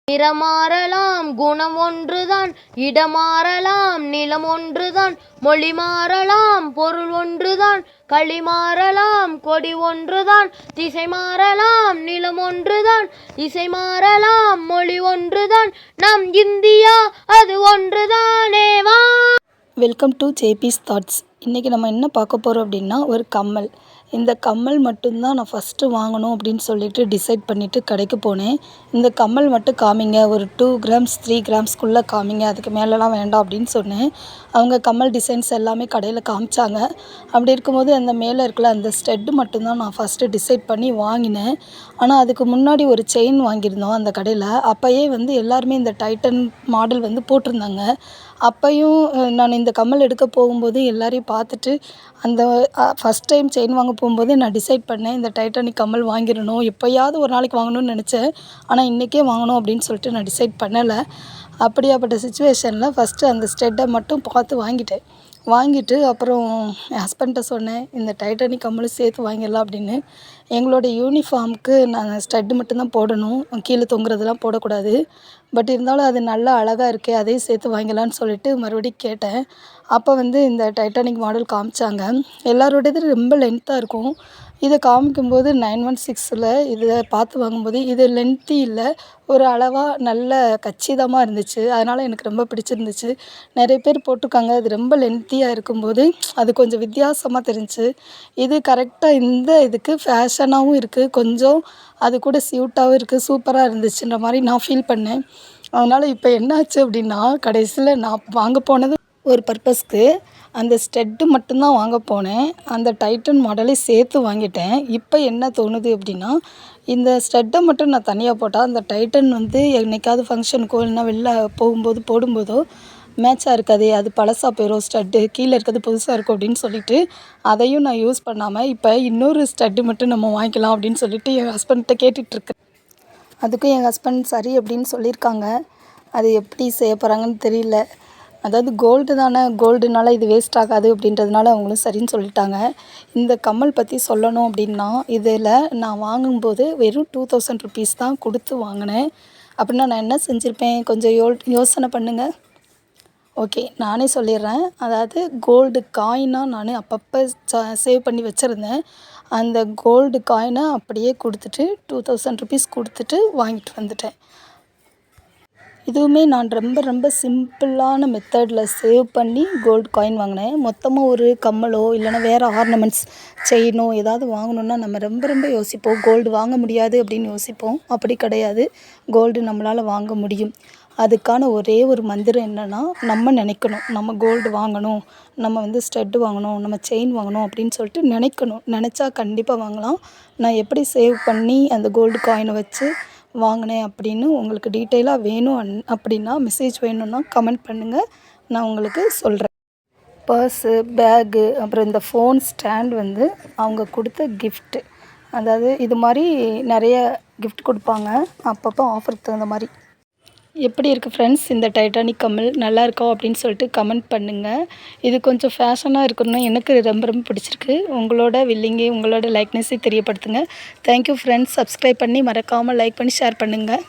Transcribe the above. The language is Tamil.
நிறமாறலாம் குணம் ஒன்றுதான், இடமாறலாம் நிலம் ஒன்றுதான், மொழி மாறலாம் பொருள் ஒன்றுதான், களி மாறலாம் கொடி ஒன்றுதான், திசை மாறலாம் நிலம் ஒன்றுதான், இசை மாறலாம் மொழி ஒன்றுதான், நம் இந்தியா அது ஒன்றுதானே வா. Welcome to JP's thoughts. இன்றைக்கி நம்ம என்ன பார்க்க போகிறோம் அப்படின்னா, ஒரு கம்மல். இந்த கம்மல் மட்டும்தான் நான் ஃபஸ்ட்டு வாங்கணும் அப்படின்னு சொல்லிட்டு டிசைட் பண்ணிவிட்டு கடைக்கு போனேன். இந்த கம்மல் மட்டும் காமிங்க, ஒரு 2 கிராம்ஸ் 3 கிராம்ஸ்க்குள்ளே காமிங்க, அதுக்கு மேலெலாம் வேண்டாம் அப்படின்னு சொன்னேன். அவங்க கம்மல் டிசைன்ஸ் எல்லாமே கடையில் காமிச்சாங்க. அப்படி இருக்கும்போது அந்த மேலே இருக்கல அந்த ஸ்டெட்டு மட்டும்தான் நான் ஃபஸ்ட்டு டிசைட் பண்ணி வாங்கினேன். ஆனால் அதுக்கு முன்னாடி ஒரு செயின் வாங்கியிருந்தோம் அந்த கடையில். அப்போயே எல்லாருமே இந்த டைட்டன் மாடல் போட்டிருந்தாங்க. அப்பையும் நான் இந்த கம்மல் எடுக்க போகும்போது எல்லாரையும் பார்த்துட்டு அந்த ஃபஸ்ட் டைம் செயின் வாங்க போகும்போது நான் டிசைட் பண்ணேன், இந்த டைட்டானிக் கம்மல் வாங்கிடணும், எப்போயாவது ஒரு நாளைக்கு வாங்கணும்னு நினச்சேன். ஆனால் இன்றைக்கே வாங்கணும் அப்படின்னு சொல்லிட்டு நான் டிசைட் பண்ணலை. அப்படியாப்பட்ட சுச்சுவேஷனில் ஃபஸ்ட்டு அந்த ஸ்டெட்டை மட்டும் பார்த்து வாங்கிட்டு அப்புறம் என் ஹஸ்பண்ட்ட சொன்னேன், இந்த டைட்டானிக் கம்மலும் சேர்த்து வாங்கிடலாம் அப்படின்னு. எங்களோட யூனிஃபார்முக்கு நான் ஸ்டட்டு மட்டும்தான் போடணும், கீழே தொங்குறதெல்லாம் போடக்கூடாது. பட் இருந்தாலும் அது நல்லா அழகாக இருக்கே, அதையும் சேர்த்து வாங்கிடலான்னு சொல்லிட்டு மறுபடியும் கேட்டேன். அப்போ இந்த டைட்டானிக் மாடல் காமிச்சாங்க. எல்லாரோடது ரொம்ப லென்த்தாக இருக்கும். இதை காமிக்கும்போது 916ல் இதை பார்த்து வாங்கும்போது இது லென்த்தி இல்லை, ஒரு அளவாக நல்ல கச்சிதமாக இருந்துச்சு. அதனால் எனக்கு ரொம்ப பிடிச்சிருந்துச்சு. நிறைய பேர் போட்டிருக்காங்க, அது ரொம்ப லென்த்தியாக இருக்கும்போது அது கொஞ்சம் வித்தியாசமாக தெரிஞ்சுச்சு. இது கரெக்டாக இந்த இதுக்கு ஃபேஷனாகவும் இருக்குது, கொஞ்சம் அது கூட க்யூட்டாகவும் இருக்குது, சூப்பராக இருந்துச்சுன்ற மாதிரி நான் ஃபீல் பண்ணேன். அதனால் இப்போ என்னாச்சு அப்படின்னா, கடைசியில் நான் வாங்க போனது ஒரு பர்பஸ்க்கு, அந்த ஸ்டெட்டு மட்டும்தான் வாங்க போனேன். அந்த டைட்டன் மாடலே சேர்த்து வாங்கிட்டேன். இப்போ என்ன தோணுது அப்படின்னா, இந்த ஸ்டெட்டை மட்டும் நான் தனியாக போட்டால் அந்த டைட்டன் என்னைக்காவது ஃபங்க்ஷனுக்கோ இல்லைனா வெளில போடும்போதோ மேட்சாக இருக்காது, அது பழசாக போயிடும், ஸ்டட்டு கீழே இருக்கிறது புதுசாக இருக்கும் அப்படின்னு சொல்லிட்டு அதையும் நான் யூஸ் பண்ணாமல் இப்போ இன்னொரு ஸ்டட்டு மட்டும் நம்ம வாங்கிக்கலாம் அப்படின்னு சொல்லிட்டு என் ஹஸ்பண்ட்கிட்ட கேட்டுட்ருக்கேன். அதுக்கும் என் ஹஸ்பண்ட் சரி அப்படின்னு சொல்லியிருக்காங்க. அது எப்படி செய்ய போகிறாங்கன்னு தெரியல. அதாவது கோல்டு தானே, கோல்டுனால இது வேஸ்ட் ஆகாது அப்படின்றதுனால அவங்களும் சரின்னு சொல்லிட்டாங்க. இந்த கம்மல் பற்றி சொல்லணும் அப்படின்னா, இதில் நான் வாங்கும்போது வெறும் 2000 ருபீஸ் தான் கொடுத்து வாங்கினேன். அப்படின்னா நான் என்ன செஞ்சுருப்பேன், கொஞ்சம் யோசனை பண்ணுங்கள். ஓகே, நானே சொல்லிடுறேன். அதாவது கோல்டு காயினாக நான் அப்பப்போ சேவ் பண்ணி வச்சுருந்தேன். அந்த கோல்டு காயினை அப்படியே கொடுத்துட்டு 2000 ருபீஸ் கொடுத்துட்டு வாங்கிட்டு வந்துட்டேன். இதுவுமே நான் ரொம்ப ரொம்ப சிம்பிளான மெத்தடில் சேவ் பண்ணி கோல்டு காயின் வாங்கினேன். மொத்தமாக ஒரு கம்மலோ இல்லைனா வேறு ஆர்னமெண்ட்ஸ் செயினோ ஏதாவது வாங்கணுன்னா நம்ம ரொம்ப ரொம்ப யோசிப்போம், கோல்டு வாங்க முடியாது அப்படின்னு யோசிப்போம். அப்படி கிடையாது, கோல்டு நம்மளால் வாங்க முடியும். அதுக்கான ஒரே ஒரு மந்திரம் என்னென்னா, நம்ம நினைக்கணும், நம்ம கோல்டு வாங்கணும், நம்ம ஸ்டட்டு வாங்கணும், நம்ம செயின் வாங்கணும் அப்படின்னு சொல்லிட்டு நினைக்கணும். நினச்சா கண்டிப்பாக வாங்கலாம். நான் எப்படி சேவ் பண்ணி அந்த கோல்டு காயினை வச்சு வாங்கினேன் அப்படின்னு உங்களுக்கு டீட்டெயிலாக வேணும் அப்படின்னா, மெசேஜ் வேணும்னா கமெண்ட் பண்ணுங்கள், நான் உங்களுக்கு சொல்கிறேன். பர்ஸு, பேகு, அப்புறம் இந்த ஃபோன் ஸ்டாண்ட் அவங்க கொடுத்த கிஃப்ட்டு. அதாவது இது மாதிரி நிறைய கிஃப்ட் கொடுப்பாங்க அப்பப்போ ஆஃபருக்கு தகுந்த மாதிரி. எப்படி இருக்குது ஃப்ரெண்ட்ஸ் இந்த டைட்டானிக் கம்மல், நல்லா இருக்கா அப்படின்னு சொல்லிட்டு கமெண்ட் பண்ணுங்கள். இது கொஞ்சம் ஃபேஷனாக இருக்கணும்னு எனக்கு ரொம்ப ரொம்ப பிடிச்சிருக்கு. உங்களோட வில்லிங்கை, உங்களோட லைக்னஸை தெரியப்படுத்துங்க. Thank you friends. சப்ஸ்கிரைப் பண்ணி மறக்காமல் லைக் பண்ணி ஷேர் பண்ணுங்கள்.